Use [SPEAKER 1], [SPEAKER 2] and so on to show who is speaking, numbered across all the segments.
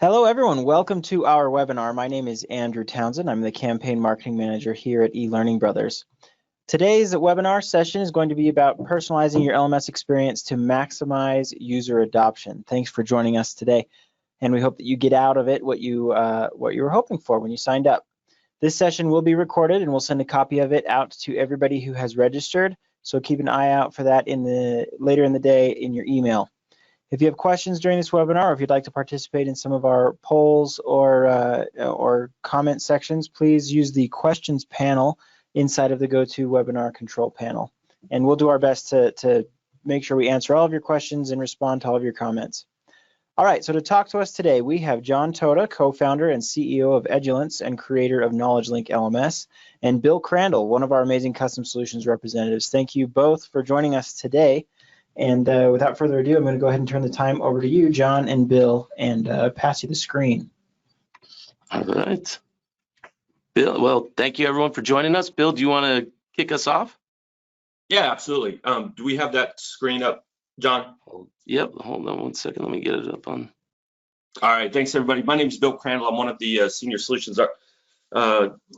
[SPEAKER 1] Hello, everyone. Welcome to our webinar. My name is Andrew Townsend. I'm the Campaign Marketing Manager here at eLearning Brothers. Today's webinar session is going to be about personalizing your LMS experience to maximize user adoption. Thanks for joining us today, and we hope that you get out of it what you were hoping for when you signed up. This session will be recorded, and we'll send a copy of it out to everybody who has registered. So keep an eye out for that later in the day in your email. If you have questions during this webinar, or if you'd like to participate in some of our polls or comment sections, please use the questions panel inside of the GoToWebinar control panel. And we'll do our best to make sure we answer all of your questions and respond to all of your comments. All right, so to talk to us today, we have John Toda, co-founder and CEO of Edulence and creator of KnowledgeLink LMS, and Bill Crandall, one of our amazing custom solutions representatives. Thank you both for joining us today. And without further ado, I'm going to go ahead and turn the time over to you, John and Bill, and pass you the screen.
[SPEAKER 2] All right. Bill, well, thank you everyone for joining us. Bill, do you want to kick us off?
[SPEAKER 3] Yeah, absolutely. Do we have that screen up, John?
[SPEAKER 2] Yep, hold on one second. Let me get it up on.
[SPEAKER 3] All right, thanks everybody. My name is Bill Crandall. I'm one of the senior solutions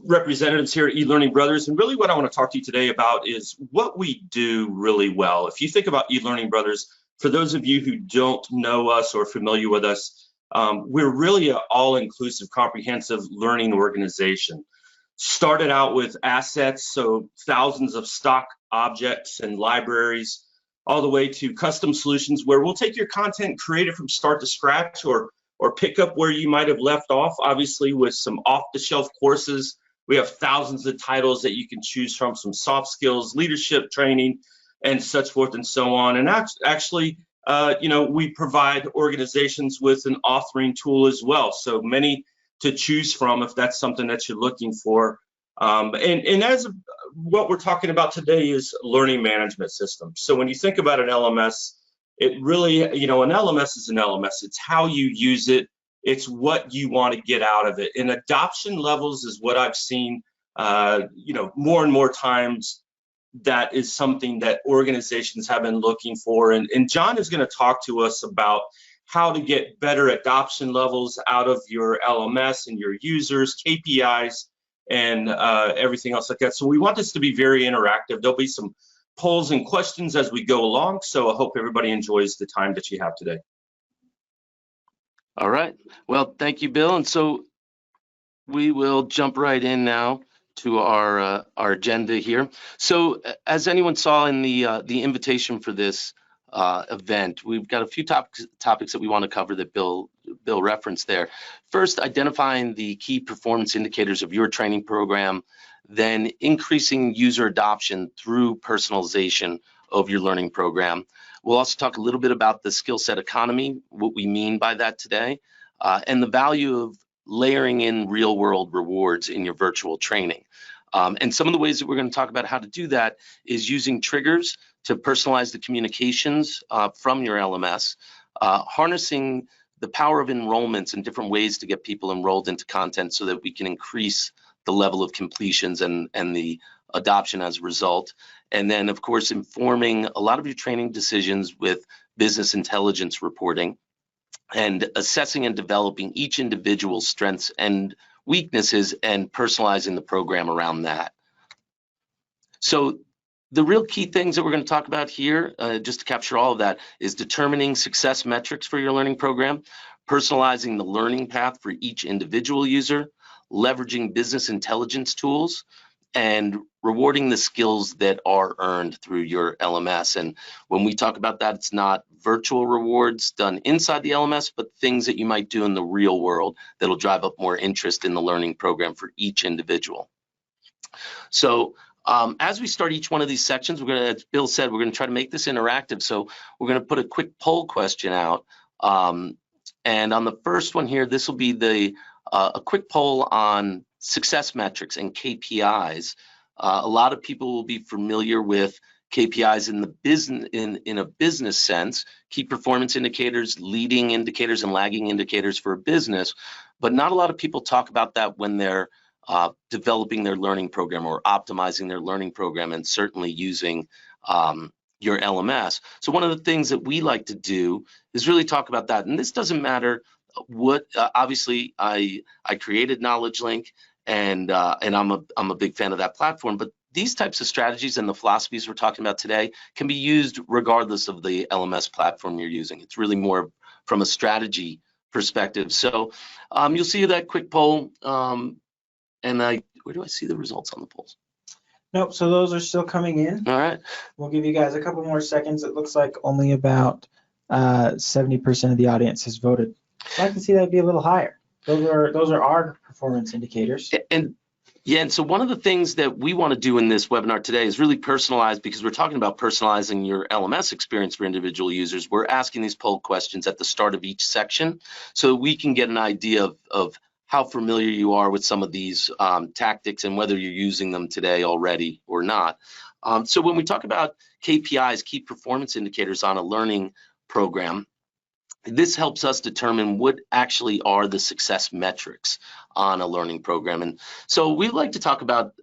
[SPEAKER 3] representatives here at eLearning Brothers, and really what I want to talk to you today about is what we do really well. If you think about eLearning Brothers, for those of you who don't know us or familiar with us, we're really an all-inclusive, comprehensive learning organization. Started out with assets, so thousands of stock objects and libraries, all the way to custom solutions where we'll take your content, create it from start to scratch, or pick up where you might have left off, obviously with some off-the-shelf courses. We have thousands of titles that you can choose from, some soft skills, leadership training, and such forth and so on. And actually, we provide organizations with an authoring tool as well, so many to choose from if that's something that you're looking for. And as what we're talking about today is learning management system. So when you think about an LMS, it really, an LMS is an LMS. It's how you use it. It's what you want to get out of it. And adoption levels is what I've seen, more and more times. That is something that organizations have been looking for. And John is going to talk to us about how to get better adoption levels out of your LMS and your users, KPIs, and everything else like that. So we want this to be very interactive. There'll be some polls and questions as we go along, so I hope everybody enjoys the time that you have today.
[SPEAKER 2] All right, well, thank you, Bill. And so we will jump right in now to our agenda here. So as anyone saw in the invitation for this event, we've got a few topics that we want to cover that Bill referenced there. First, identifying the key performance indicators of your training program, then increasing user adoption through personalization of your learning program. We'll also talk a little bit about the skill set economy, what we mean by that today, and the value of layering in real-world rewards in your virtual training. And some of the ways that we're going to talk about how to do that is using triggers to personalize the communications from your LMS, harnessing the power of enrollments and different ways to get people enrolled into content so that we can increase the level of completions and the adoption as a result. And then, of course, informing a lot of your training decisions with business intelligence reporting and assessing and developing each individual's strengths and weaknesses and personalizing the program around that. So the real key things that we're going to talk about here, just to capture all of that, is determining success metrics for your learning program, personalizing the learning path for each individual user, leveraging business intelligence tools, and rewarding the skills that are earned through your LMS. And when we talk about that, it's not virtual rewards done inside the LMS, but things that you might do in the real world that'll drive up more interest in the learning program for each individual. So as we start each one of these sections, we're going to, as Bill said, we're going to try to make this interactive. So we're going to put a quick poll question out. And on the first one here, this will be a quick poll on success metrics and KPIs. A lot of people will be familiar with KPIs in the business in a business sense, key performance indicators, leading indicators, and lagging indicators for a business. But not a lot of people talk about that when they're developing their learning program or optimizing their learning program, and certainly using your LMS. So one of the things that we like to do is really talk about that. And this doesn't matter obviously I created Knowledge Link, and I'm a big fan of that platform. But these types of strategies and the philosophies we're talking about today can be used regardless of the LMS platform you're using. It's really more from a strategy perspective. So you'll see that quick poll, and where do I see the results on the polls?
[SPEAKER 1] Nope, so those are still coming in.
[SPEAKER 2] All right.
[SPEAKER 1] We'll give you guys a couple more seconds. It looks like only about 70% of the audience has voted. So I can see that'd be a little higher. Those are our performance indicators.
[SPEAKER 2] And so one of the things that we want to do in this webinar today is really personalize, because we're talking about personalizing your LMS experience for individual users. We're asking these poll questions at the start of each section so we can get an idea of how familiar you are with some of these tactics and whether you're using them today already or not. So when we talk about KPIs, key performance indicators on a learning program, this helps us determine what actually are the success metrics on a learning program. And so we like to talk about,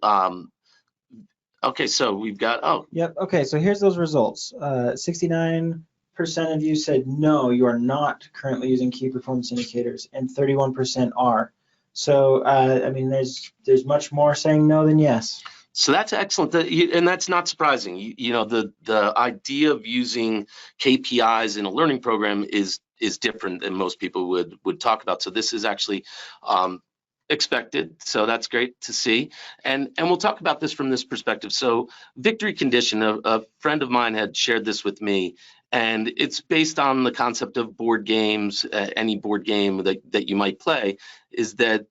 [SPEAKER 2] okay, so we've got,
[SPEAKER 1] Yep, okay, so here's those results. 69% of you said no, you are not currently using key performance indicators, and 31% are. So, I mean, there's much more saying no than yes.
[SPEAKER 2] So that's excellent, and that's not surprising. You know, the idea of using KPIs in a learning program is different than most people would talk about. So this is actually expected. So that's great to see. And we'll talk about this from this perspective. So victory condition, a friend of mine had shared this with me, and it's based on the concept of board games. Any board game that you might play is that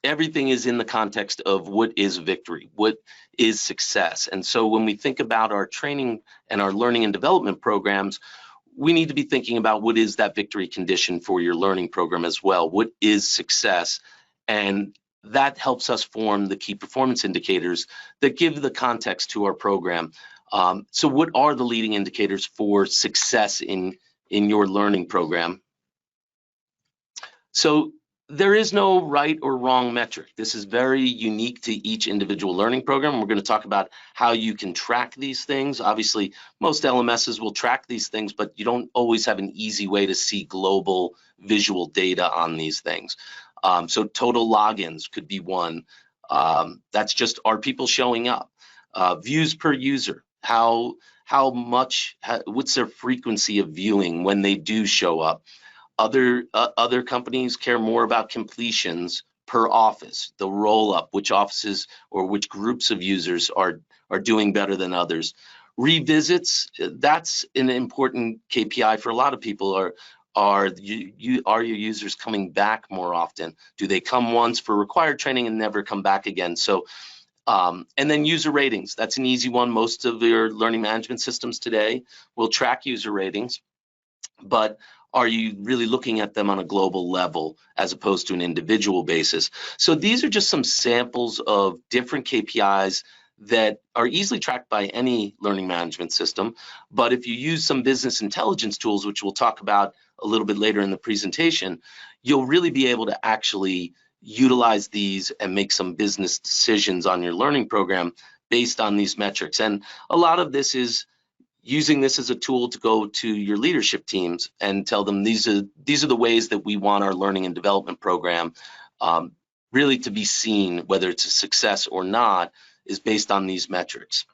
[SPEAKER 2] everything is in the context of what is victory, what is success. And so when we think about our training and our learning and development programs, we need to be thinking about what is that victory condition for your learning program as well. What is success? And that helps us form the key performance indicators that give the context to our program. So what are the leading indicators for success in your learning program? So there is no right or wrong metric. This is very unique to each individual learning program. We're going to talk about how you can track these things. Obviously, most LMSs will track these things, but you don't always have an easy way to see global visual data on these things. So total logins could be one. That's just, are people showing up? Views per user, what's their frequency of viewing when they do show up? Other companies care more about completions per office, the roll up, which offices or which groups of users are doing better than others. Revisits, that's an important KPI for a lot of people. Are your users coming back more often? Do they come once for required training and never come back again? So, and then user ratings, that's an easy one. Most of your learning management systems today will track user ratings, but are you really looking at them on a global level as opposed to an individual basis? So these are just some samples of different KPIs that are easily tracked by any learning management system. But if you use some business intelligence tools, which we'll talk about a little bit later in the presentation, you'll really be able to actually utilize these and make some business decisions on your learning program based on these metrics. And a lot of this is using this as a tool to go to your leadership teams and tell them these are the ways that we want our learning and development program really to be seen, whether it's a success or not, is based on these metrics.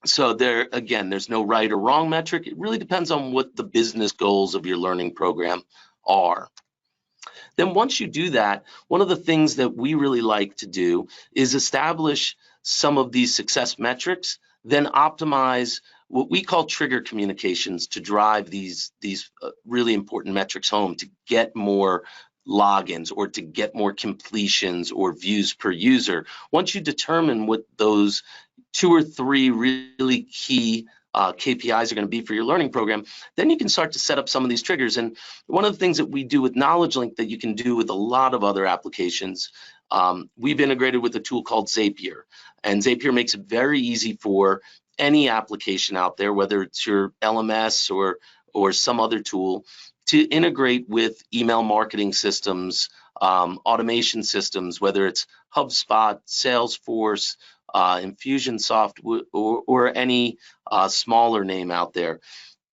[SPEAKER 2] So there's no right or wrong metric. It really depends on what the business goals of your learning program are. Then once you do that, one of the things that we really like to do is establish some of these success metrics, then optimize what we call trigger communications to drive these really important metrics home, to get more logins or to get more completions or views per user. Once you determine what those 2 or 3 really key KPIs are going to be for your learning program, then you can start to set up some of these triggers. And one of the things that we do with Knowledge Link that you can do with a lot of other applications, we've integrated with a tool called Zapier. And Zapier makes it very easy for any application out there, whether it's your LMS or some other tool, to integrate with email marketing systems, automation systems, whether it's HubSpot, Salesforce, Infusionsoft, or any smaller name out there.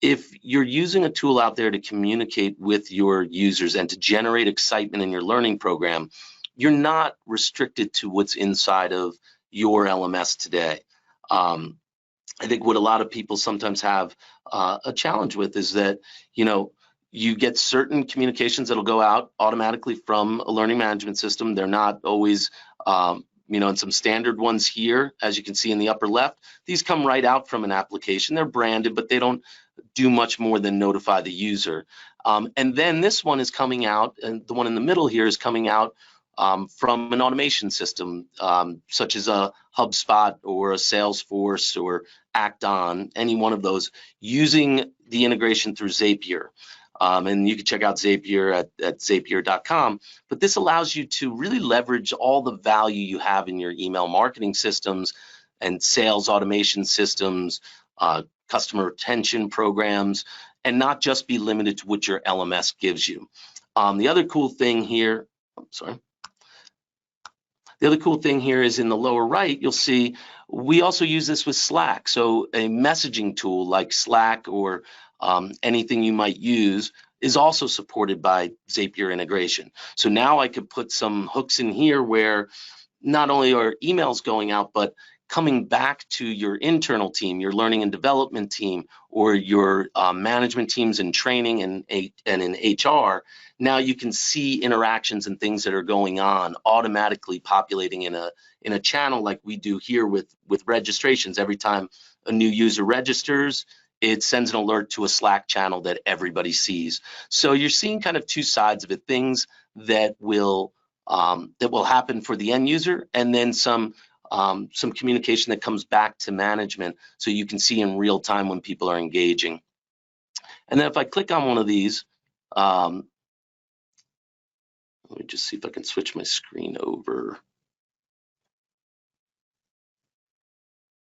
[SPEAKER 2] if you're using a tool out there to communicate with your users and to generate excitement in your learning program, you're not restricted to what's inside of your LMS today. I think what a lot of people sometimes have a challenge with is that, you get certain communications that'll go out automatically from a learning management system. They're not always, and some standard ones here, as you can see in the upper left, these come right out from an application. They're branded, but they don't do much more than notify the user. And then this one is coming out, and the one in the middle here is coming out from an automation system, such as a HubSpot or a Salesforce or Acton, any one of those, using the integration through Zapier. And you can check out Zapier at zapier.com. But this allows you to really leverage all the value you have in your email marketing systems and sales automation systems, customer retention programs, and not just be limited to what your LMS gives you. The other cool thing here, The other cool thing here is in the lower right, you'll see we also use this with Slack. So a messaging tool like Slack or anything you might use is also supported by Zapier integration. So now I could put some hooks in here where not only are emails going out, but coming back to your internal team, your learning and development team, or your management teams in training and in HR. Now you can see interactions and things that are going on automatically populating in a channel like we do here with registrations. Every time a new user registers, it sends an alert to a Slack channel that everybody sees. So you're seeing kind of two sides of it, things that will happen for the end user, and then some communication that comes back to management so you can see in real time when people are engaging. And then if I click on one of these, let me just see if I can switch my screen over.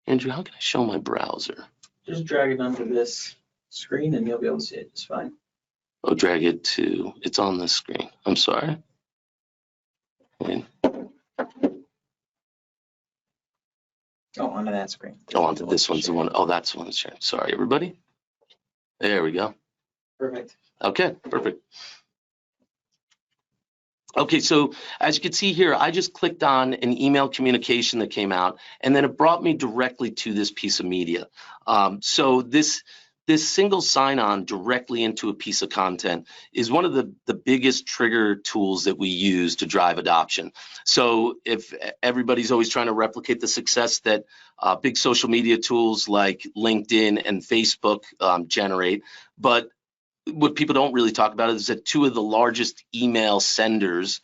[SPEAKER 2] Andrew, how can I show my browser?
[SPEAKER 1] Just drag it onto this screen and you'll be able to see it just fine.
[SPEAKER 2] Oh, drag it to, it's on this screen. I'm sorry.
[SPEAKER 1] Oh, onto that screen.
[SPEAKER 2] Oh, onto this one's the one. Oh, that's the one that's sharing. Sorry, everybody. There we go.
[SPEAKER 1] Perfect.
[SPEAKER 2] Okay, perfect. Okay, so as you can see here, I just clicked on an email communication that came out, and then it brought me directly to this piece of media. So this single sign-on directly into a piece of content is one of the biggest trigger tools that we use to drive adoption. So if everybody's always trying to replicate the success that big social media tools like LinkedIn and Facebook generate, but what people don't really talk about is that two of the largest email senders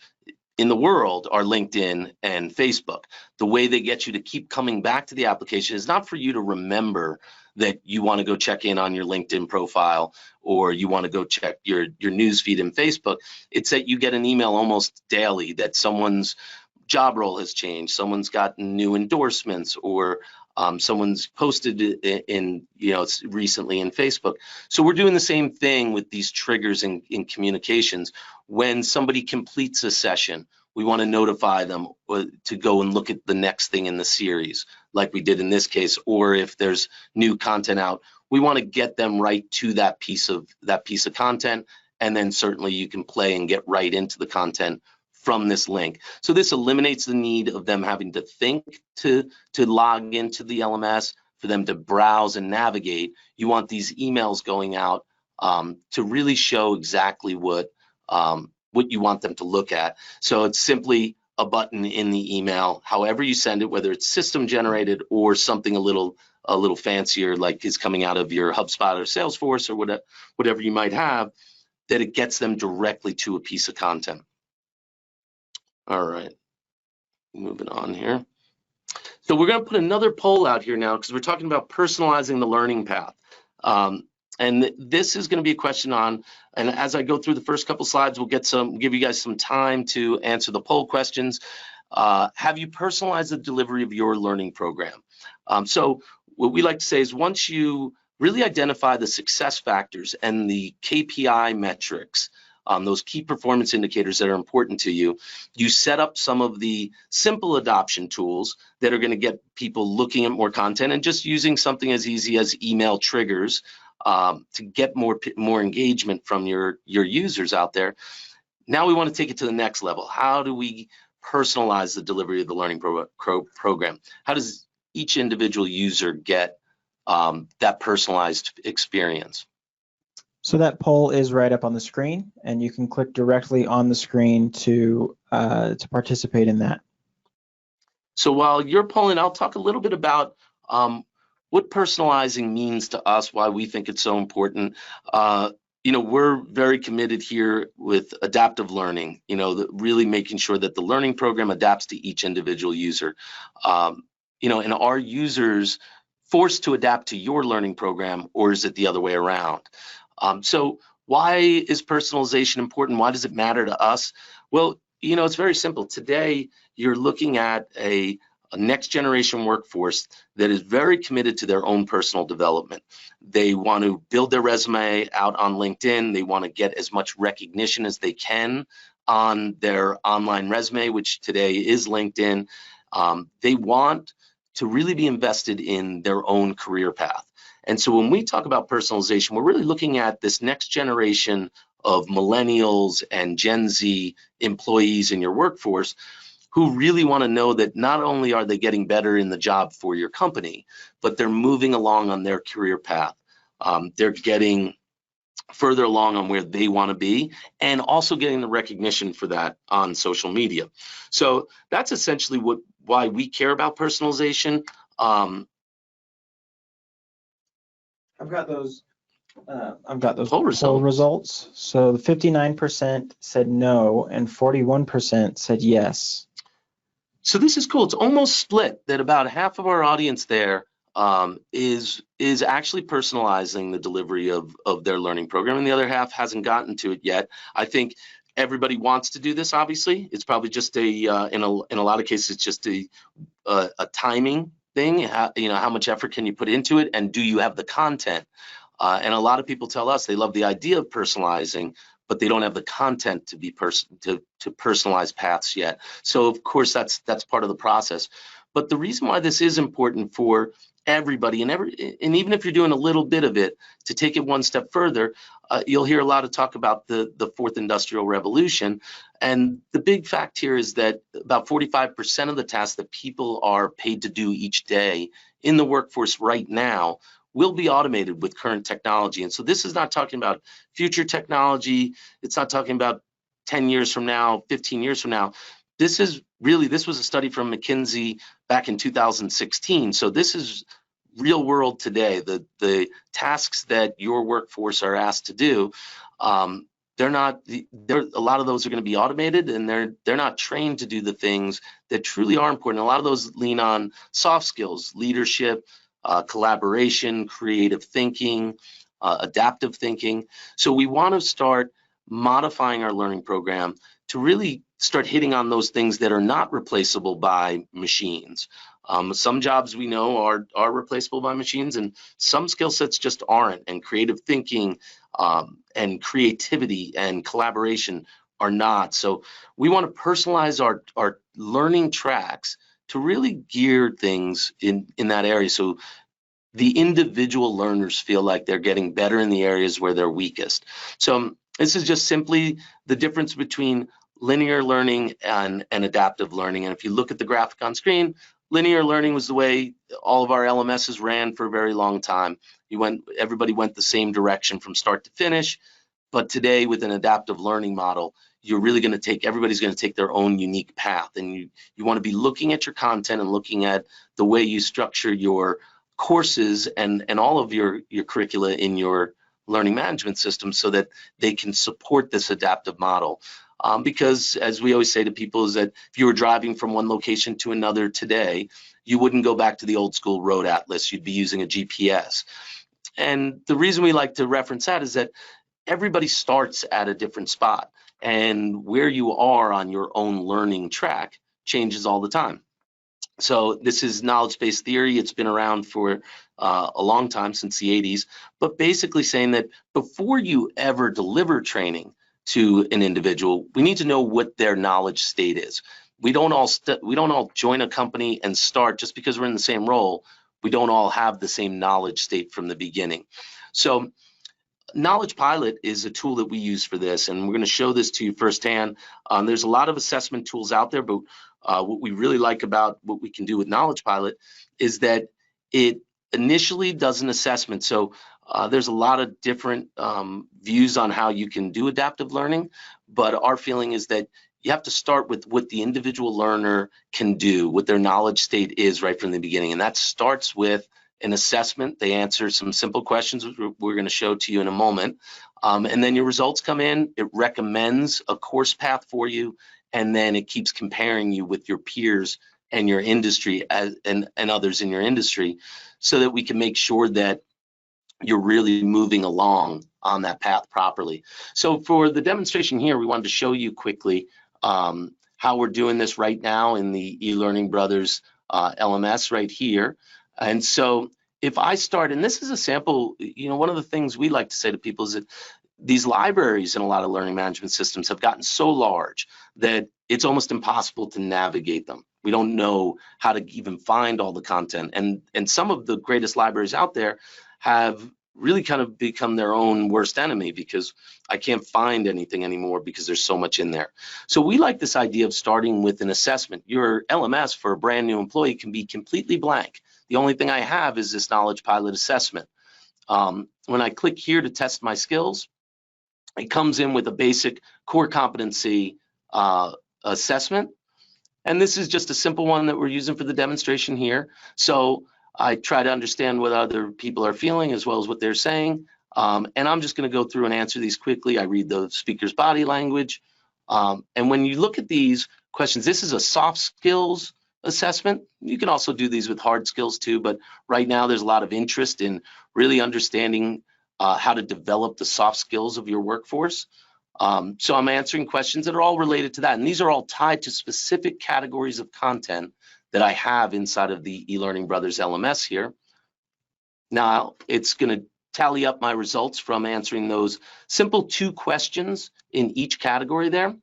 [SPEAKER 2] in the world are LinkedIn and Facebook. The way they get you to keep coming back to the application is not for you to remember that you want to go check in on your LinkedIn profile or you want to go check your news feed in Facebook. It's that you get an email almost daily that someone's job role has changed, someone's gotten new endorsements, or someone's posted in recently in Facebook. So we're doing the same thing with these triggers in communications. When somebody completes a session, we want to notify them to go and look at the next thing in the series, like we did in this case. Or if there's new content out, we want to get them right to that piece of content, and then certainly you can play and get right into the content from this link. So this eliminates the need of them having to think to log into the LMS, for them to browse and navigate. You want these emails going out to really show exactly what you want them to look at. So it's simply a button in the email, however you send it, whether it's system generated or something a little fancier, like is coming out of your HubSpot or Salesforce or whatever you might have, that it gets them directly to a piece of content. All right, moving on here. So we're going to put another poll out here now because we're talking about personalizing the learning path. And this is going to be a question on, and as I go through the first couple slides, we'll give you guys some time to answer the poll questions. Have you personalized the delivery of your learning program? So what we like to say is once you really identify the success factors and the KPI metrics, those key performance indicators that are important to you, you set up some of the simple adoption tools that are going to get people looking at more content, and just using something as easy as email triggers to get more engagement from your users out there. Now we want to take it to the next level. How do we personalize the delivery of the learning program? How does each individual user get that personalized experience?
[SPEAKER 1] So that poll is right up on the screen, and you can click directly on the screen to participate in that.
[SPEAKER 2] So while you're polling, I'll talk a little bit about what personalizing means to us, why we think it's so important. We're very committed here with adaptive learning, really making sure that the learning program adapts to each individual user. And are users forced to adapt to your learning program, or is it the other way around? So why is personalization important? Why does it matter to us? Well, it's very simple. Today, you're looking at a next generation workforce that is very committed to their own personal development. They want to build their resume out on LinkedIn. They want to get as much recognition as they can on their online resume, which today is LinkedIn. They want to really be invested in their own career path. And so when we talk about personalization, we're really looking at this next generation of millennials and Gen Z employees in your workforce who really want to know that not only are they getting better in the job for your company, but they're moving along on their career path. They're getting further along on where they want to be, and also getting the recognition for that on social media. So that's essentially why we care about personalization.
[SPEAKER 1] I've got those
[SPEAKER 2] Poll
[SPEAKER 1] results. So the 59% said no and 41% said yes.
[SPEAKER 2] So this is cool. It's almost split, that about half of our audience there is actually personalizing the delivery of their learning program, and the other half hasn't gotten to it yet. I think everybody wants to do this. Obviously, it's probably just in a lot of cases, it's just a timing thing. How much effort can you put into it, and do you have the content? And a lot of people tell us they love the idea of personalizing, but they don't have the content to be to personalize paths yet. So of course that's part of the process. But the reason why this is important for everybody, and even if you're doing a little bit of it, to take it one step further, you'll hear a lot of talk about the fourth industrial revolution. And the big fact here is that about 45% of the tasks that people are paid to do each day in the workforce right now will be automated with current technology. And so this is not talking about future technology. It's not talking about 10 years from now, 15 years from now. This was a study from McKinsey back in 2016. So this is real world today. The tasks that your workforce are asked to do, a lot of those are going to be automated, and they're not trained to do the things that truly are important. A lot of those lean on soft skills, leadership, collaboration, creative thinking, adaptive thinking. So we want to start modifying our learning program to really start hitting on those things that are not replaceable by machines. Some jobs we know are replaceable by machines, and some skill sets just aren't, and creative thinking and creativity and collaboration are not. So we want to personalize our learning tracks to really gear things in that area, so the individual learners feel like they're getting better in the areas where they're weakest. So this is just simply the difference between linear learning and adaptive learning. And if you look at the graphic on screen, linear learning was the way all of our LMSs ran for a very long time. Everybody went the same direction from start to finish. But today, with an adaptive learning model, you're really going to everybody's going to take their own unique path. And you want to be looking at your content and looking at the way you structure your courses and all of your curricula in your learning management system, so that they can support this adaptive model. Because as we always say to people, is that if you were driving from one location to another today, you wouldn't go back to the old school road atlas, you'd be using a GPS. And the reason we like to reference that is that everybody starts at a different spot, and where you are on your own learning track changes all the time. So this is knowledge-based theory. It's been around for a long time, since the 80s, but basically saying that before you ever deliver training to an individual, we need to know what their knowledge state is. We don't all join a company and start just because we're in the same role. we don't all have the same knowledge state from the beginning. So Knowledge Pilot is a tool that we use for this, and we're going to show this to you firsthand. There's a lot of assessment tools out there, but what we really like about what we can do with Knowledge Pilot is that it initially does an assessment. So there's a lot of different views on how you can do adaptive learning, but our feeling is that you have to start with what the individual learner can do, what their knowledge state is right from the beginning, and that starts with an assessment. They answer some simple questions, which we're going to show to you in a moment. And then your results come in. It recommends a course path for you, and then it keeps comparing you with your peers and your industry and others in your industry, so that we can make sure that you're really moving along on that path properly. So for the demonstration here, we wanted to show you quickly how we're doing this right now in the eLearning Brothers LMS right here. And so if I start, and this is a sample, one of the things we like to say to people is that these libraries in a lot of learning management systems have gotten so large that it's almost impossible to navigate them. We don't know how to even find all the content. And some of the greatest libraries out there have really kind of become their own worst enemy, because I can't find anything anymore because there's so much in there. So we like this idea of starting with an assessment. Your LMS for a brand new employee can be completely blank. The only thing I have is this Knowledge Pilot assessment. When I click here to test my skills, it comes in with a basic core competency assessment. And this is just a simple one that we're using for the demonstration here. So I try to understand what other people are feeling as well as what they're saying. And I'm just going to go through and answer these quickly. I read the speaker's body language. And when you look at these questions, this is a soft skills assessment. You can also do these with hard skills too, but right now there's a lot of interest in really understanding how to develop the soft skills of your workforce. So I'm answering questions that are all related to that. And these are all tied to specific categories of content that I have inside of the eLearning Brothers LMS here. Now it's going to tally up my results from answering those simple 2 questions in each category there.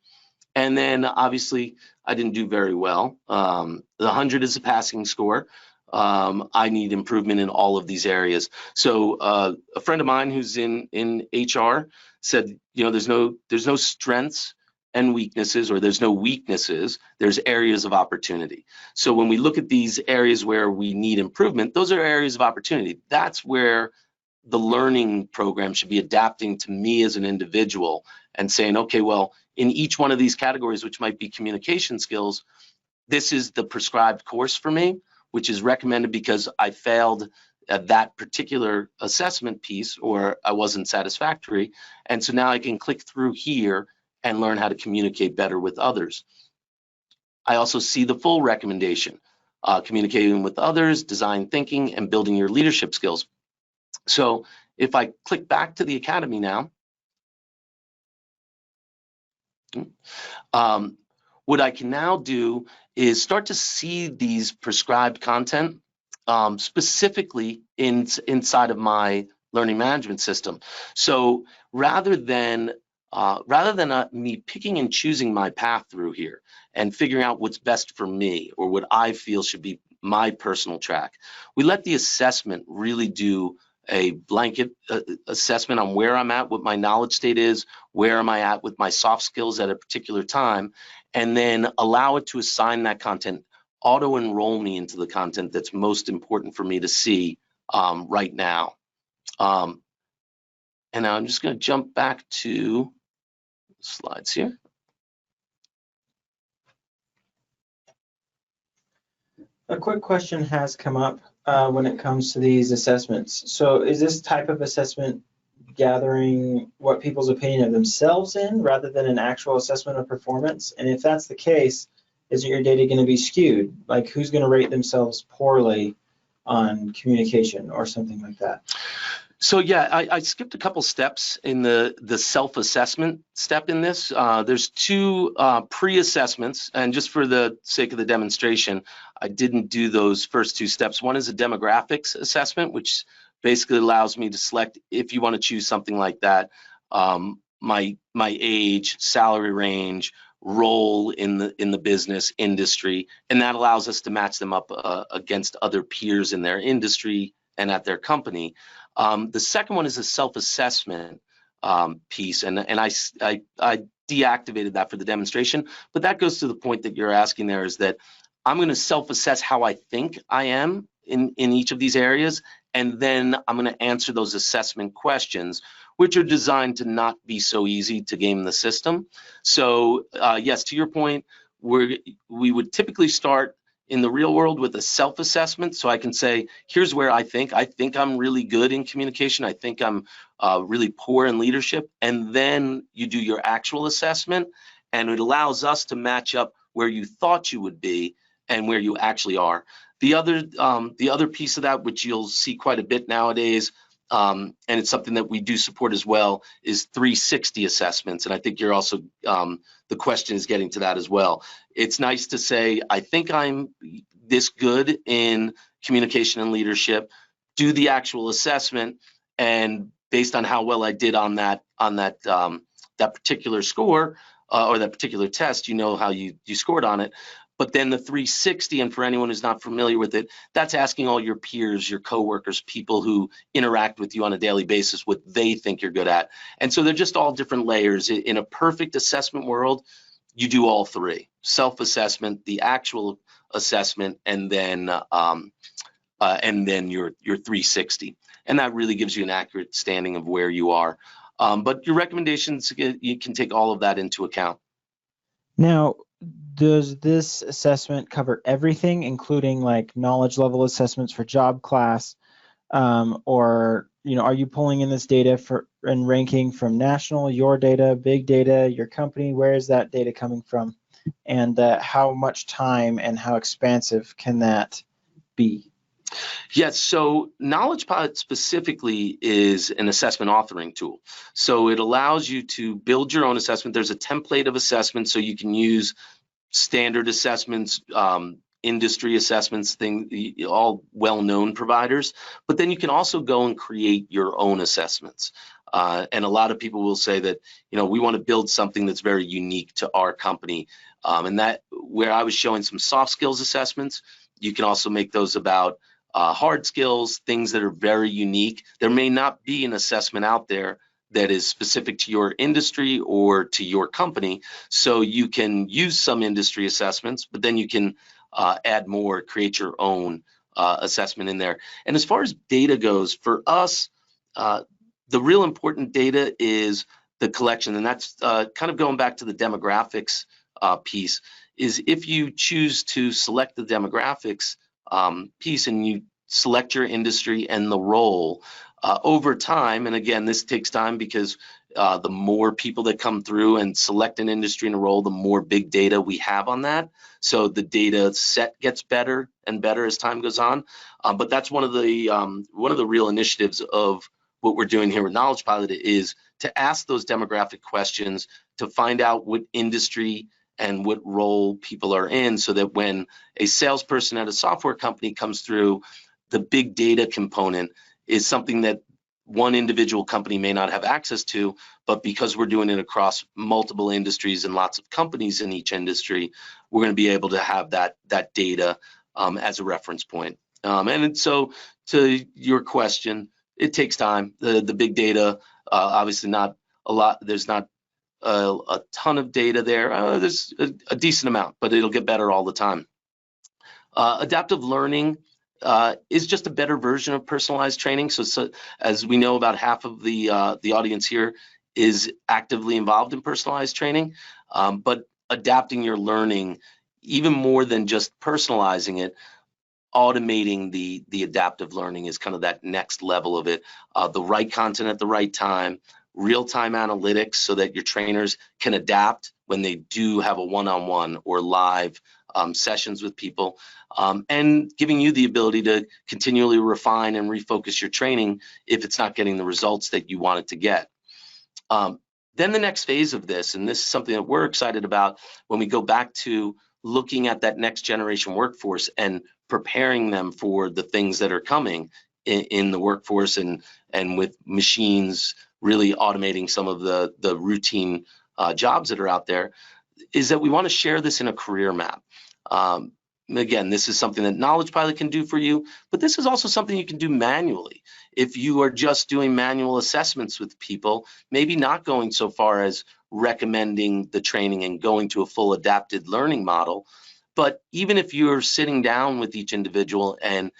[SPEAKER 2] And then obviously I didn't do very well. The 100 is a passing score. I need improvement in all of these areas. So a friend of mine who's in HR said, there's no strengths and weaknesses, or there's no weaknesses, there's areas of opportunity. So when we look at these areas where we need improvement, those are areas of opportunity. That's where the learning program should be adapting to me as an individual and saying, okay, well, in each one of these categories, which might be communication skills, this is the prescribed course for me, which is recommended because I failed at that particular assessment piece, or I wasn't satisfactory. And so now I can click through here and learn how to communicate better with others. I also see the full recommendation, communicating with others, design thinking, and building your leadership skills. So if I click back to the Academy now, what I can now do is start to see these prescribed content specifically inside of my learning management system. So rather than me picking and choosing my path through here and figuring out what's best for me or what I feel should be my personal track, we let the assessment really do a blanket assessment on where I'm at, what my knowledge state is, where am I at with my soft skills at a particular time, and then allow it to assign that content, auto-enroll me into the content that's most important for me to see right now. And now I'm just going to jump back to slides here.
[SPEAKER 1] A quick question has come up when it comes to these assessments. So is this type of assessment gathering what people's opinion of themselves in rather than an actual assessment of performance? And if that's the case, isn't your data going to be skewed? Like, who's going to rate themselves poorly on communication or something like that?
[SPEAKER 2] So yeah, I skipped a couple steps in the self-assessment step in this. There's 2 pre-assessments, and just for the sake of the demonstration, I didn't do those first 2 steps. One is a demographics assessment, which basically allows me to select, if you want to choose something like that, my age, salary range, role in the business industry, and that allows us to match them up against other peers in their industry and at their company. The second one is a self-assessment piece, and I deactivated that for the demonstration, but that goes to the point that you're asking there, is that I'm going to self-assess how I think I am in each of these areas, and then I'm going to answer those assessment questions, which are designed to not be so easy to game the system. So yes, to your point, we would typically start in the real world with a self-assessment. So I can say, here's where I think I'm really good in communication. I think I'm really poor in leadership. And then you do your actual assessment, and it allows us to match up where you thought you would be and where you actually are. The other piece of that, which you'll see quite a bit nowadays, and it's something that we do support as well, is 360 assessments. And I think you're also, the question is getting to that as well. It's nice to say, I think I'm this good in communication and leadership, do the actual assessment, and based on how well I did on that particular score or that particular test, you know how you scored on it. But then the 360, and for anyone who's not familiar with it, that's asking all your peers, your coworkers, people who interact with you on a daily basis, what they think you're good at. And so they're just all different layers. In a perfect assessment world, you do all three: self-assessment, the actual assessment, and then your 360. And that really gives you an accurate standing of where you are. But your recommendations, you can take all of that into account.
[SPEAKER 1] Now, does this assessment cover everything, including like knowledge level assessments for job class, or are you pulling in this data and ranking from national, your data, big data, your company? Where is that data coming from, and how much time and how expansive can that be?
[SPEAKER 2] Yes, so Knowledge Pilot specifically is an assessment authoring tool. So it allows you to build your own assessment. There's a template of assessments, so you can use standard assessments, industry assessments, all well-known providers. But then you can also go and create your own assessments. And a lot of people will say that, we want to build something that's very unique to our company. And that, where I was showing some soft skills assessments, you can also make those about hard skills, things that are very unique. There may not be an assessment out there that is specific to your industry or to your company. So you can use some industry assessments, but then you can add more, create your own assessment in there. And as far as data goes, for us, the real important data is the collection. And that's kind of going back to the demographics piece, is if you choose to select the demographics piece and you select your industry and the role, over time, and again, this takes time because the more people that come through and select an industry and a role, the more big data we have on that. So the data set gets better and better as time goes on. But that's one of the real initiatives of what we're doing here with Knowledge Pilot, is to ask those demographic questions to find out what industry and what role people are in, so that when a salesperson at a software company comes through, the big data component is something that one individual company may not have access to, but because we're doing it across multiple industries and lots of companies in each industry, we're going to be able to have that data as a reference point. And so, to your question, it takes time. The big data, obviously not a lot. There's not a ton of data there. There's a decent amount, but it'll get better all the time. Adaptive learning is just a better version of personalized training. So as we know, about half of the audience here is actively involved in personalized training, but adapting your learning, even more than just personalizing it, automating the adaptive learning is kind of that next level of it. The right content at the right time, real-time analytics so that your trainers can adapt when they do have a one-on-one or live sessions with people, and giving you the ability to continually refine and refocus your training if it's not getting the results that you want it to get. Then the next phase of this, and this is something that we're excited about when we go back to looking at that next generation workforce and preparing them for the things that are coming in the workforce, and with machines really automating some of the routine jobs that are out there. is that we want to share this in a career map. Again, this is something that Knowledge Pilot can do for you, but this is also something you can do manually. If you are just doing manual assessments with people, maybe not going so far as recommending the training and going to a full adapted learning model, but even if you're sitting down with each individual and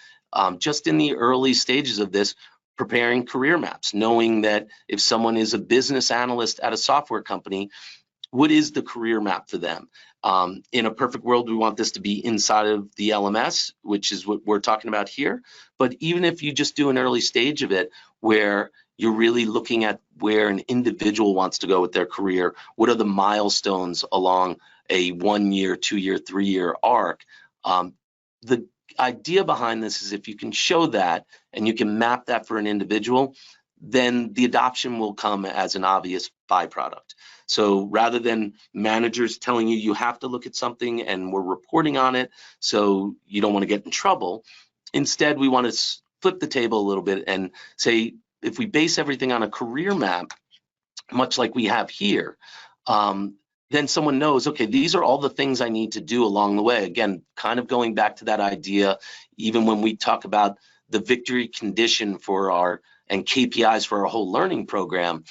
[SPEAKER 2] just in the early stages of this, preparing career maps, knowing that if someone is a business analyst at a software company, what is the career map for them? In a perfect world, we want this to be inside of the LMS, which is what we're talking about here. But even if you just do an early stage of it, where you're really looking at where an individual wants to go with their career, what are the milestones along a 1 year, 2 year, 3 year arc? The idea behind this is if you can show that and you can map that for an individual, then the adoption will come as an obvious byproduct. So rather than managers telling you you have to look at something and we're reporting on it so you don't want to get in trouble, instead we want to flip the table a little bit and say, if we base everything on a career map, much like we have here, then someone knows, okay, these are all the things I need to do along the way. Again, kind of going back to that idea, even when we talk about the victory condition for our and KPIs for our whole learning program,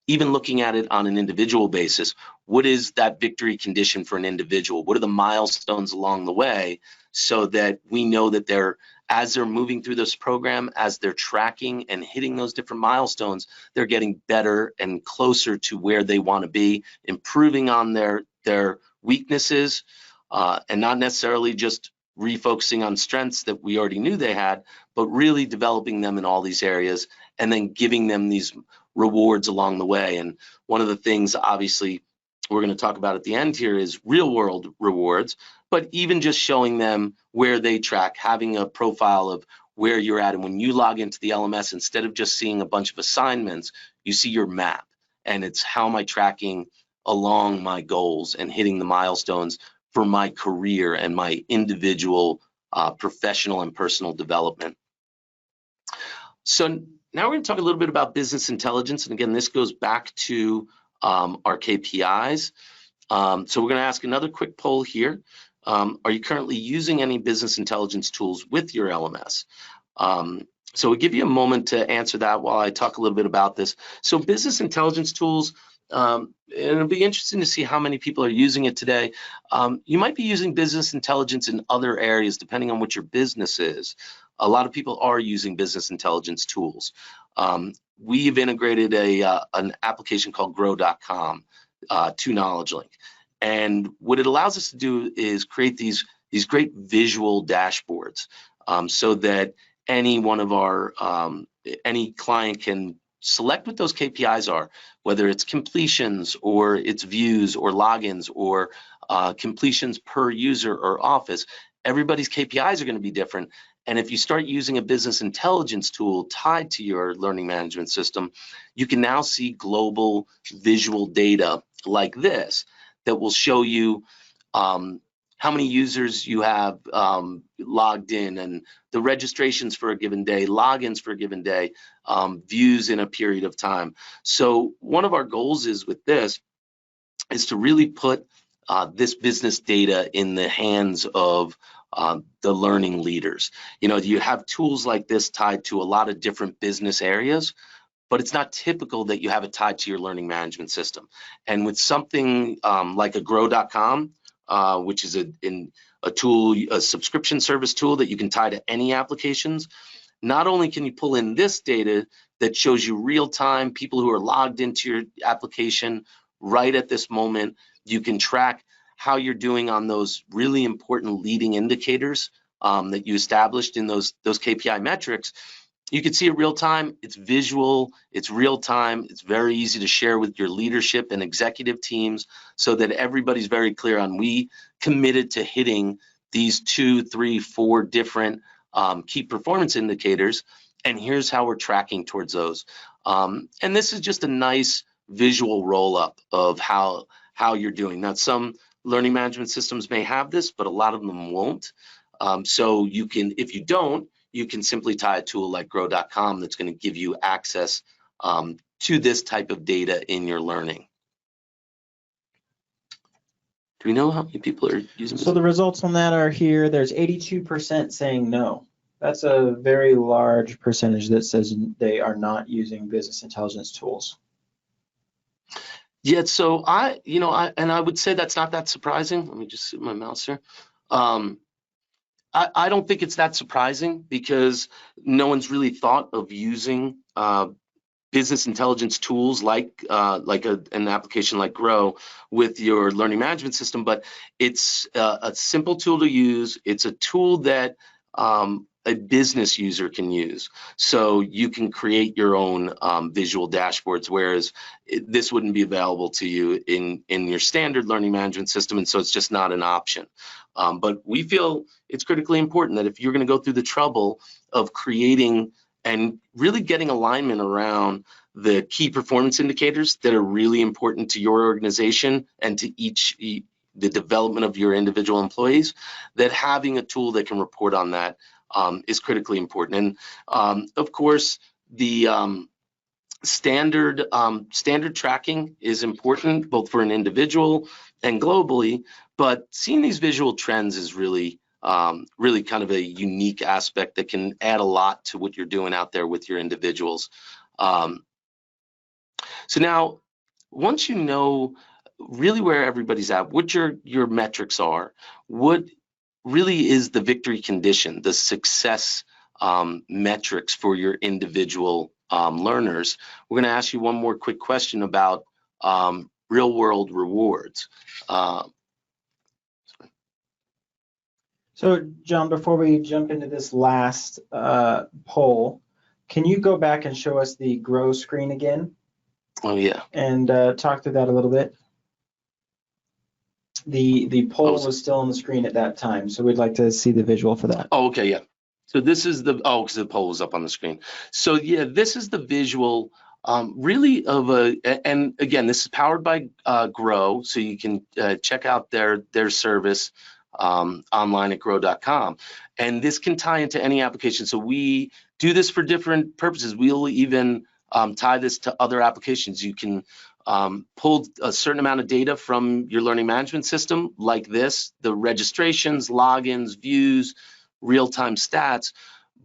[SPEAKER 2] even looking at it on an individual basis, what is that victory condition for an individual? What are the milestones along the way so that we know that as they're moving through this program, as they're tracking and hitting those different milestones, they're getting better and closer to where they want to be, improving on their weaknesses, and not necessarily just refocusing on strengths that we already knew they had, but really developing them in all these areas and then giving them these rewards along the way. And one of the things, obviously, we're going to talk about at the end here is RealWorld Rewards, but even just showing them where they track, having a profile of where you're at. And when you log into the LMS, instead of just seeing a bunch of assignments, you see your map, and it's how am I tracking along my goals and hitting the milestones for my career and my individual professional and personal development. So now we're going to talk a little bit about business intelligence. And again, this goes back to our KPIs. So we're going to ask another quick poll here. Are you currently using any business intelligence tools with your LMS? So we'll give you a moment to answer that while I talk a little bit about this. So business intelligence tools, and it'll be interesting to see how many people are using it today. You might be using business intelligence in other areas depending on what your business is. A lot of people are using business intelligence tools. We've integrated an application called grow.com to KnowledgeLink. And what it allows us to do is create these great visual dashboards so that any one of our, any client can select what those KPIs are, whether it's completions or it's views or logins or completions per user or office. Everybody's KPIs are going to be different. And if you start using a business intelligence tool tied to your learning management system, you can now see global visual data like this that will show you how many users you have logged in and the registrations for a given day, logins for a given day, views in a period of time. So one of our goals is with this is to really put this business data in the hands of the learning leaders. You know, you have tools like this tied to a lot of different business areas, but it's not typical that you have it tied to your learning management system. And with something like a grow.com, which is a tool, a subscription service tool that you can tie to any applications, not only can you pull in this data that shows you real time people who are logged into your application right at this moment, you can track how you're doing on those really important leading indicators that you established in those KPI metrics. You can see it real time, it's visual, it's real time, it's very easy to share with your leadership and executive teams so that everybody's very clear on we committed to hitting these 2, 3, 4 different key performance indicators, and here's how we're tracking towards those. And this is just a nice visual roll-up of how you're doing. Now, some learning management systems may have this, but a lot of them won't. So you can, if you don't, you can simply tie a tool like grow.com that's going to give you access to this type of data in your learning. Do we know how many people are using
[SPEAKER 1] So the results on that are here. There's 82% saying no. That's a very large percentage that says they are not using business intelligence tools.
[SPEAKER 2] Yeah, so I would say that's not that surprising. Let me just sit my mouse here. I don't think it's that surprising because no one's really thought of using business intelligence tools like an application like Grow with your learning management system, but it's a simple tool to use. It's a tool that a business user can use. So you can create your own visual dashboards, whereas this wouldn't be available to you in your standard learning management system, and so it's just not an option. But we feel it's critically important that if you're going to go through the trouble of creating and really getting alignment around the key performance indicators that are really important to your organization and to the development of your individual employees, that having a tool that can report on that is critically important. And of course, the standard tracking is important both for an individual and globally, but seeing these visual trends is really kind of a unique aspect that can add a lot to what you're doing out there with your individuals. So now, once you know really where everybody's at, what your metrics are, what really is the victory condition, the success metrics for your individual learners, we're going to ask you one more quick question about RealWorld Rewards.
[SPEAKER 1] So, John, before we jump into this last poll, can you go back and show us the Grow screen again?
[SPEAKER 2] Oh, yeah.
[SPEAKER 1] And talk through that a little bit. The poll was still on the screen at that time, so we'd like to see the visual for that.
[SPEAKER 2] Oh, okay, yeah. So this is because the poll was up on the screen. So yeah, this is the visual really of and again, this is powered by Grow, so you can check out their service online at grow.com. And this can tie into any application. So we do this for different purposes. We'll even tie this to other applications. You can pull a certain amount of data from your learning management system like this, the registrations, logins, views, real-time stats.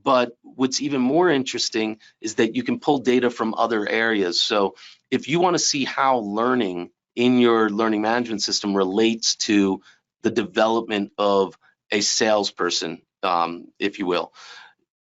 [SPEAKER 2] But what's even more interesting is that you can pull data from other areas. So if you want to see how learning in your learning management system relates to the development of a salesperson, if you will,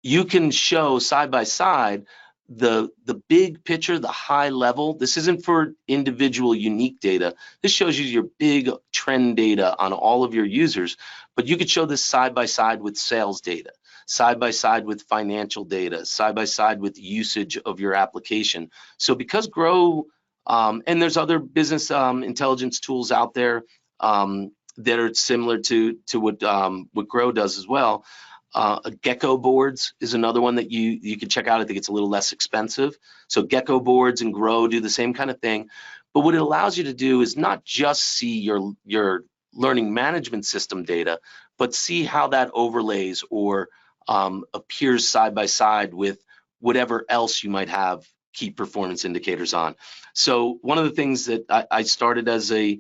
[SPEAKER 2] you can show side by side the big picture, the high level. This isn't for individual unique data. This shows you your big trend data on all of your users, but you could show this side by side with sales data, side by side with financial data, side by side with usage of your application. So because Grow, and there's other business intelligence tools out there that are similar to what Grow does as well. Gecko boards is another one that you can check out. I think it's a little less expensive. So Gecko boards and Grow do the same kind of thing. But what it allows you to do is not just see your learning management system data, but see how that overlays or appears side by side with whatever else you might have key performance indicators on. So one of the things that I started as a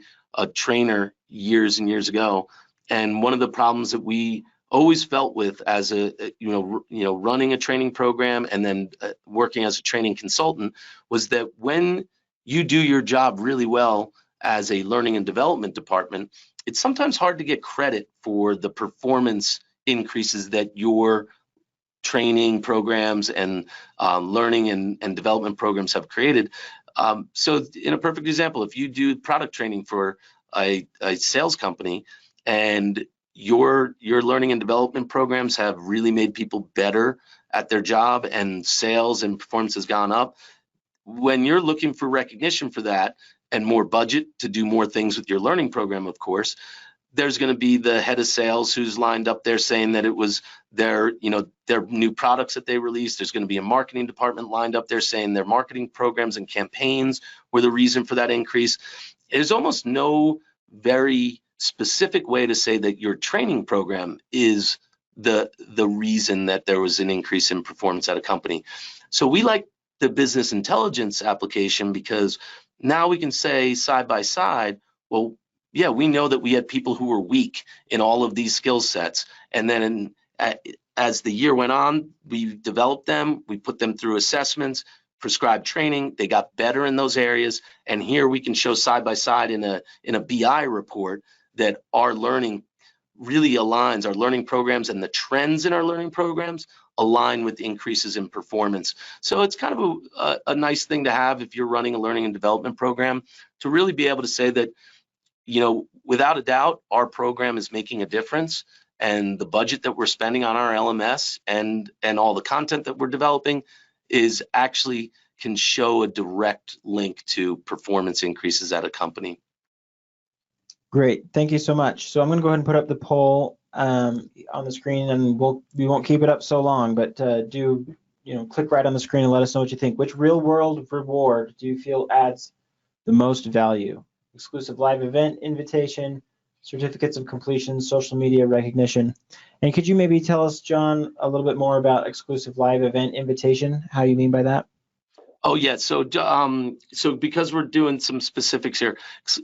[SPEAKER 2] trainer years and years ago, and one of the problems that we always felt with as running a training program and then working as a training consultant was that when you do your job really well as a learning and development department, it's sometimes hard to get credit for the performance increases that your training programs and learning and development programs have created. So in a perfect example, if you do product training for a sales company and your learning and development programs have really made people better at their job and sales and performance has gone up, when you're looking for recognition for that and more budget to do more things with your learning program, of course, there's going to be the head of sales who's lined up there saying that it was their new products that they released. There's going to be a marketing department lined up there saying their marketing programs and campaigns were the reason for that increase. There's almost no very specific way to say that your training program is the reason that there was an increase in performance at a company. So we like the business intelligence application because now we can say side by side, well, yeah, we know that we had people who were weak in all of these skill sets. And then as the year went on, we developed them, we put them through assessments, prescribed training, they got better in those areas. And here we can show side by side in a BI report that our learning really aligns, our learning programs and the trends in our learning programs align with increases in performance. So it's kind of a nice thing to have if you're running a learning and development program, to really be able to say that, you know, without a doubt, our program is making a difference, and the budget that we're spending on our LMS and all the content that we're developing is actually can show a direct link to performance increases at a company.
[SPEAKER 1] Great, thank you so much. So I'm going to go ahead and put up the poll on the screen, and we won't keep it up so long, but click right on the screen and let us know what you think. Which real-world reward do you feel adds the most value? Exclusive live event invitation, certificates of completion, social media recognition. And could you maybe tell us, John, a little bit more about exclusive live event invitation, how you mean by that?
[SPEAKER 2] Oh yeah, so because we're doing some specifics here,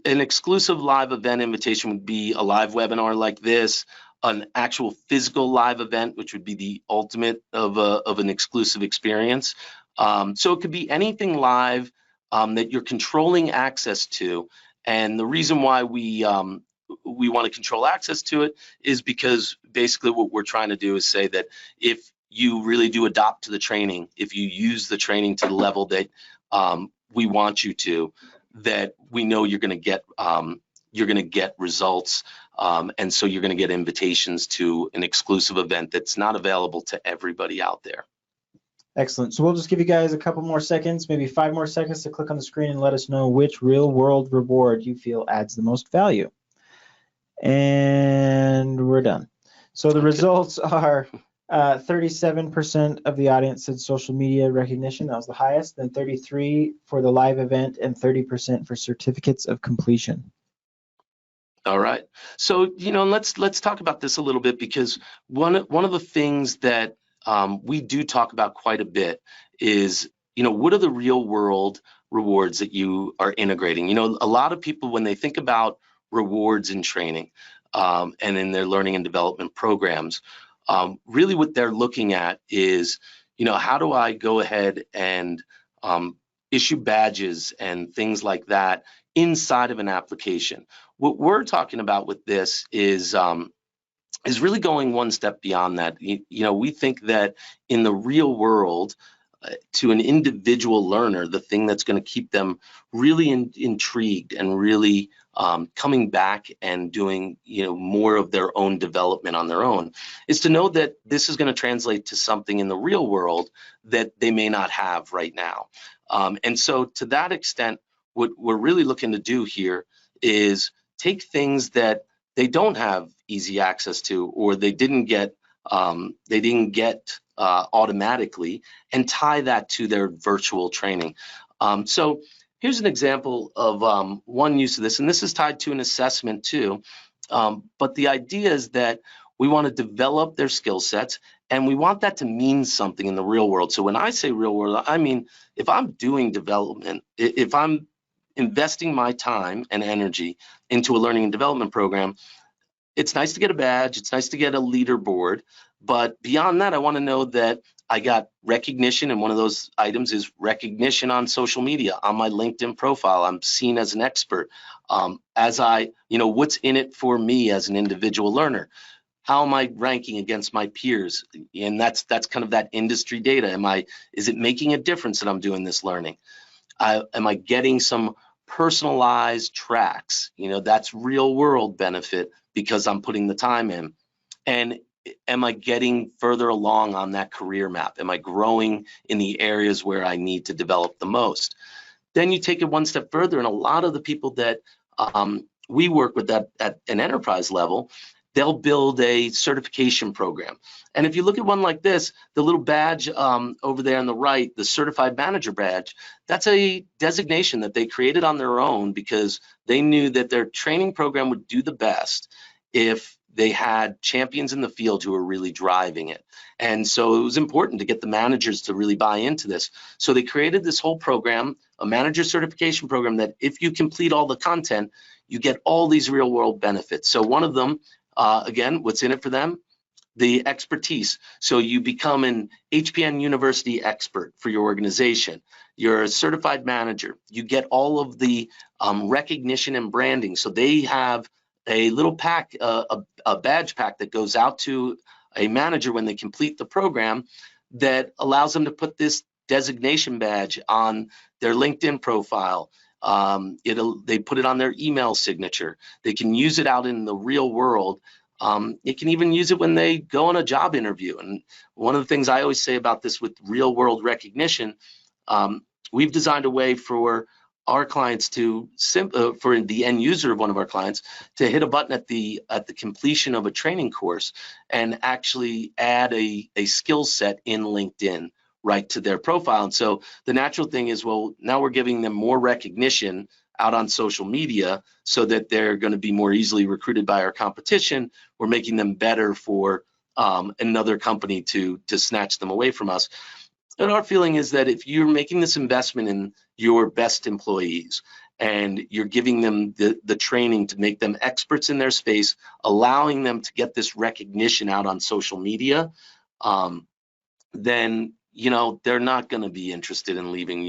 [SPEAKER 2] an exclusive live event invitation would be a live webinar like this, an actual physical live event, which would be the ultimate of an exclusive experience. So it could be anything live that you're controlling access to. And the reason why we want to control access to it is because basically what we're trying to do is say that if you really do adopt to the training, if you use the training to the level that we want you to, that we know you're going to get results, and so you're going to get invitations to an exclusive event that's not available to everybody out there.
[SPEAKER 1] Excellent. So we'll just give you guys a couple more seconds, maybe 5 more seconds to click on the screen and let us know which real-world reward you feel adds the most value. And we're done. So the results are 37% of the audience said social media recognition. That was the highest. Then 33% for the live event and 30% for certificates of completion.
[SPEAKER 2] All right. So, let's talk about this a little bit, because one of the things that we do talk about quite a bit is, what are the real world rewards that you are integrating? A lot of people, when they think about rewards in training and in their learning and development programs, really what they're looking at is, how do I go ahead and issue badges and things like that inside of an application? What we're talking about with this is really going one step beyond that. We think that in the real world, to an individual learner, the thing that's going to keep them really intrigued and really coming back and doing more of their own development on their own is to know that this is going to translate to something in the real world that they may not have right now. And so to that extent, what we're really looking to do here is take things that they don't have easy access to, or they didn't get automatically, and tie that to their virtual training. So here's an example of one use of this, and this is tied to an assessment too. But the idea is that we want to develop their skill sets, and we want that to mean something in the real world. So when I say real world, I mean, if I'm doing development, if I'm investing my time and energy into a learning and development program, it's nice to get a badge, it's nice to get a leaderboard, but beyond that, I want to know that I got recognition, and one of those items is recognition on social media, on my LinkedIn profile. I'm seen as an expert. What's in it for me as an individual learner? How am I ranking against my peers? And that's kind of that industry data. Is it making a difference that I'm doing this learning? Am I getting some personalized tracks? That's real world benefit because I'm putting the time in. And am I getting further along on that career map? Am I growing in the areas where I need to develop the most? Then you take it one step further, and a lot of the people that we work with at an enterprise level, they'll build a certification program. And if you look at one like this, the little badge over there on the right, the certified manager badge, that's a designation that they created on their own because they knew that their training program would do the best if they had champions in the field who were really driving it. And so it was important to get the managers to really buy into this. So they created this whole program, a manager certification program, that if you complete all the content, you get all these real world benefits. So one of them, again, what's in it for them? The expertise. So you become an HPN University expert for your organization. You're a certified manager. You get all of the recognition and branding. So they have a little pack, a badge pack that goes out to a manager when they complete the program that allows them to put this designation badge on their LinkedIn profile. They put it on their email signature. They can use it out in the real world. They can even use it when they go on a job interview. And one of the things I always say about this with real world recognition, we've designed a way for our clients to, for the end user of one of our clients, to hit a button at the completion of a training course and actually add a skill set in LinkedIn right to their profile. And so the natural thing is, well, now we're giving them more recognition out on social media so that they're going to be more easily recruited by our competition. We're making them better for another company to snatch them away from us. And our feeling is that if you're making this investment in your best employees and you're giving them the training to make them experts in their space, allowing them to get this recognition out on social media, then they're not going to be interested in leaving.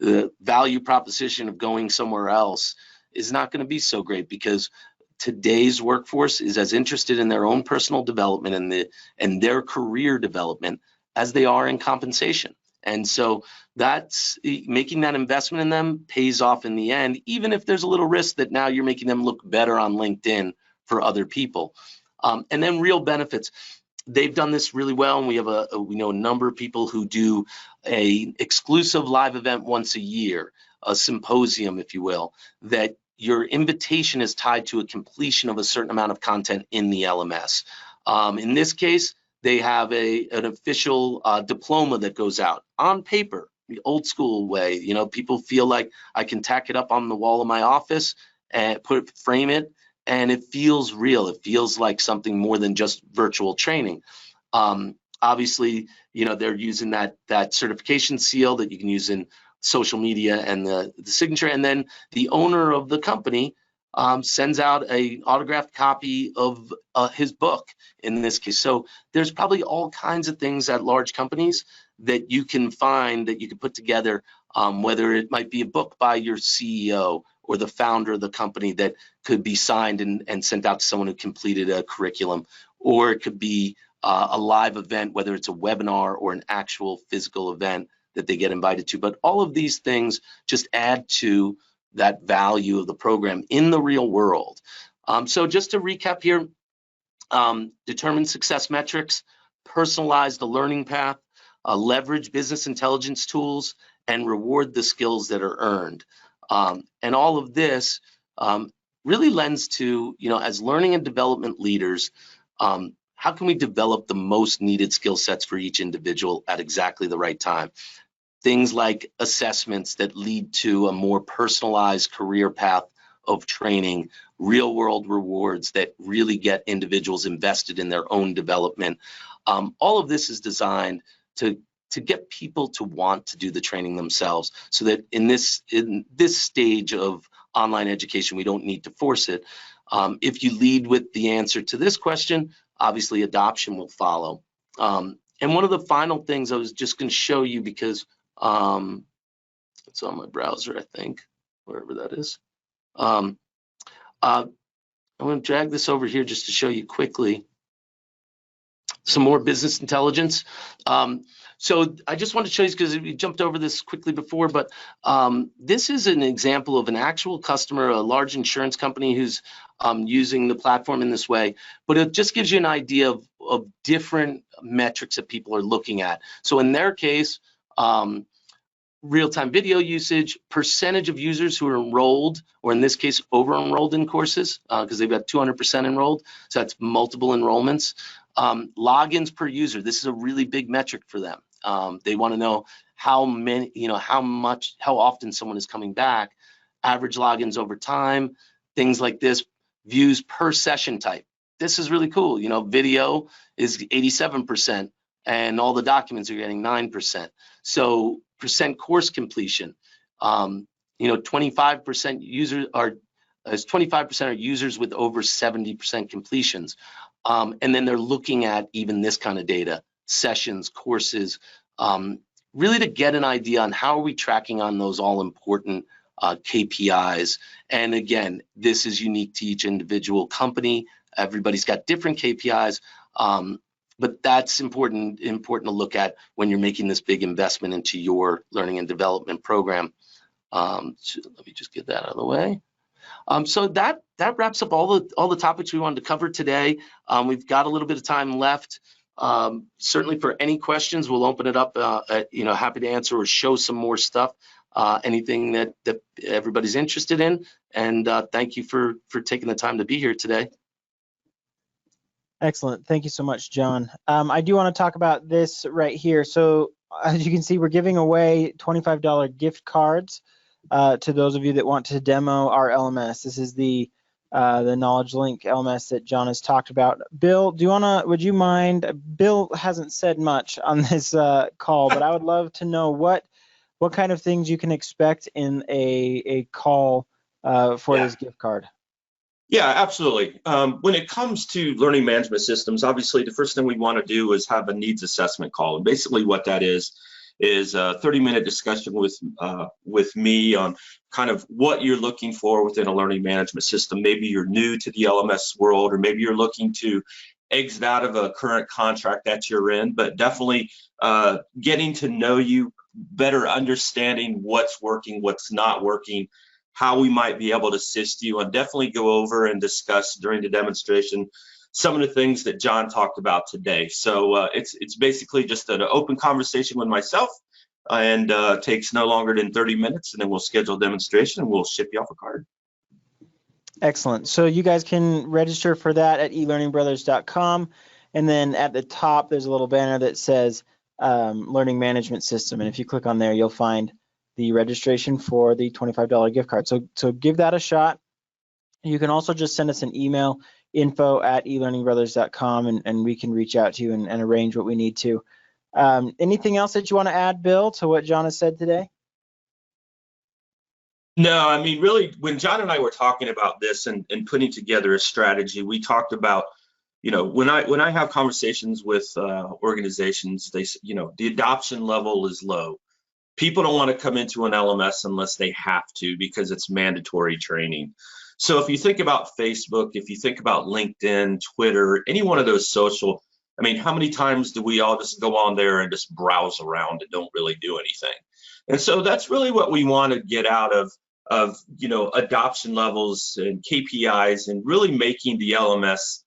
[SPEAKER 2] The value proposition of going somewhere else is not going to be so great, because today's workforce is as interested in their own personal development and their career development as they are in compensation. And so that's making that investment in them pays off in the end, even if there's a little risk that now you're making them look better on LinkedIn for other people. And then real benefits. They've done this really well, and we know a number of people who do a exclusive live event once a year, a symposium, if you will, that your invitation is tied to a completion of a certain amount of content in the LMS. In this case, they have an official diploma that goes out on paper, the old school way. People feel like I can tack it up on the wall of my office and frame it, and it feels real. It feels like something more than just virtual training. Obviously, they're using that certification seal that you can use in social media and the signature, and then the owner of the company sends out an autographed copy of his book in this case. So there's probably all kinds of things at large companies that you can find that you can put together, whether it might be a book by your CEO or the founder of the company that could be signed and sent out to someone who completed a curriculum, or it could be a live event, whether it's a webinar or an actual physical event that they get invited to. But all of these things just add to that value of the program in the real world. So just to recap here, determine success metrics, personalize the learning path, leverage business intelligence tools, and reward the skills that are earned. And all of this really lends to, as learning and development leaders, how can we develop the most needed skill sets for each individual at exactly the right time? Things like assessments that lead to a more personalized career path of training, real world rewards that really get individuals invested in their own development. All of this is designed to get people to want to do the training themselves, so that in this stage of online education, we don't need to force it. If you lead with the answer to this question, obviously adoption will follow. And one of the final things I was just going to show you, because it's on my browser, I think, wherever that is. I'm going to drag this over here just to show you quickly some more business intelligence. So I just wanted to show you, because we jumped over this quickly before, but this is an example of an actual customer, a large insurance company who's using the platform in this way. But it just gives you an idea of different metrics that people are looking at. So in their case, real-time video usage, percentage of users who are enrolled, or in this case, over-enrolled in courses, because they've got 200% enrolled, so that's multiple enrollments. Logins per user, this is a really big metric for them. They want to know how many, how often someone is coming back, average logins over time, things like this. Views per session type. this is really cool. You know, video is 87%, and all the documents are getting 9%. So percent course completion, you know, 25% users are, 25% are users with over 70% completions. And then they're looking at even this kind of data, sessions, courses, really to get an idea on how are we tracking on those all important KPIs. And again, this is unique to each individual company. Everybody's got different KPIs, but that's important to look at when you're making this big investment into your learning and development program. So let me just get that out of the way. So that wraps up all the topics we wanted to cover today. We've got a little bit of time left. Certainly for any questions, we'll open it up. You know, happy to answer or show some more stuff. Anything that everybody's interested in. And thank you for taking the time to be here today.
[SPEAKER 1] Excellent. Thank you so much, John. I do want to talk about this right here. So as you can see, we're giving away $25 gift cards to those of you that want to demo our LMS. This is the Knowledge Link LMS that John has talked about. Bill, would you mind, Bill hasn't said much on this call, but I would love to know what kind of things you can expect in a call for this gift card.
[SPEAKER 3] Yeah, absolutely. When it comes to learning management systems, obviously the first thing we want to do is have a needs assessment call. And basically what that is a 30-minute discussion with me on kind of what you're looking for within a learning management system. Maybe you're new to the LMS world, or maybe you're looking to exit out of a current contract that you're in, but definitely getting to know you, better understanding what's working, what's not working, how we might be able to assist you, and definitely go over and discuss during the demonstration some of the things that John talked about today. So it's basically just an open conversation with myself, and takes no longer than 30 minutes, and then we'll schedule a demonstration and we'll ship you off a card.
[SPEAKER 1] Excellent. So you guys can register for that at elearningbrothers.com, and then at the top there's a little banner that says Learning Management System, and if you click on there, you'll find the registration for the $25 gift card. So give that a shot. You can also just send us an email, info@elearningbrothers.com, and we can reach out to you and arrange what we need to. Anything else that you want to add, Bill, to what John has said today?
[SPEAKER 3] No, I mean, really, when John and I were talking about this and putting together a strategy, we talked about, you know, when I have conversations with organizations, they, you know, the adoption level is low. People don't want to come into an LMS unless they have to, because it's mandatory training. So if you think about Facebook, if you think about LinkedIn, Twitter, any one of those social, I mean, how many times do we all just go on there and just browse around and don't really do anything? And so that's really what we want to get out of you know, adoption levels and KPIs, and really making the LMS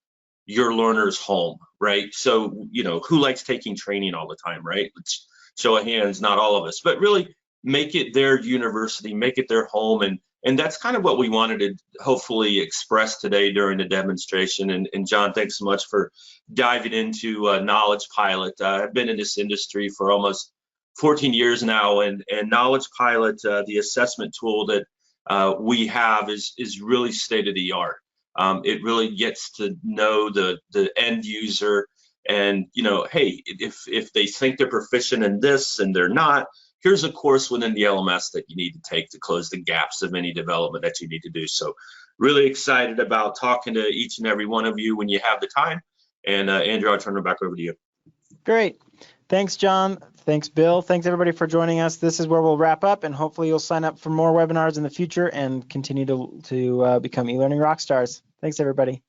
[SPEAKER 3] your learner's home, right? So, you know, who likes taking training all the time, right? Let's show of hands, not all of us, but really make it their university, make it their home. And that's kind of what we wanted to hopefully express today during the demonstration. And John, thanks so much for diving into Knowledge Pilot. I've been in this industry for almost 14 years now, and Knowledge Pilot, the assessment tool that we have, is really state of the art. It really gets to know the end user. And, you know, hey, if they think they're proficient in this and they're not, here's a course within the LMS that you need to take to close the gaps of any development that you need to do. So really excited about talking to each and every one of you when you have the time. And Andrew, I'll turn it back over to you. Great.
[SPEAKER 1] Thanks, John. Thanks, Bill. Thanks, everybody, for joining us. This is where we'll wrap up, and hopefully you'll sign up for more webinars in the future and continue to become e-learning rock stars. Thanks, everybody.